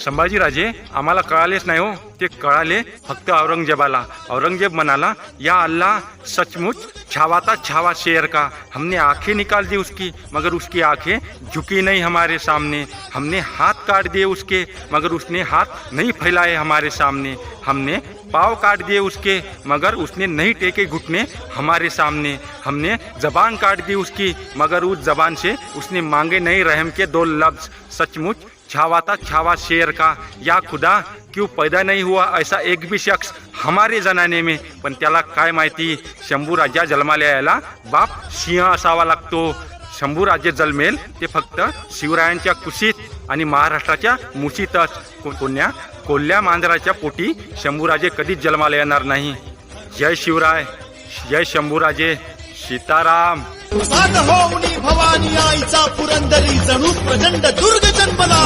संभाजीराजे आम्हाला कळालेच नाही हो, ते कळाले फक्त औरंगजेबाला। औरंगजेब म्हणाला, या अल्लाह सचमुच छावा था छावा शेर का, हमने आंखें निकाल दी उसकी मगर उसकी आंखें झुकी नहीं हमारे सामने, हमने हाथ काट दिए उसके मगर उसने हाथ नहीं फैलाए हमारे सामने, हमने पाँव काट दिए उसके मगर उसने नहीं टेके घुटने हमारे सामने, हमने जबान काट दी उसकी मगर उस जबान से उसने मांगे नहीं रहम के दो लफ्ज़, सचमुच छावा था छावा शेर का। या खुदा क्यों पैदा नहीं हुआ ऐसा एक भी शख्स हमारे जनाने में। पण त्याला काय माहिती, शंभूराजा जन्माला यायला बाप सिंह असावा लागतो। शंभूराजे जन्मेल ते फक्त शिवरायांच्या कुशीत आणि महाराष्ट्राच्या मुशीतच। कोल्ह्या मांजराच्या पोटी शंभूराजे कधीच जन्माला येणार नाही। जय शिवराय, जय शंभूराजे, सीताराम। भवानी आईचा पुरंदरी जणू प्रचंड दुर्ग जन्मला।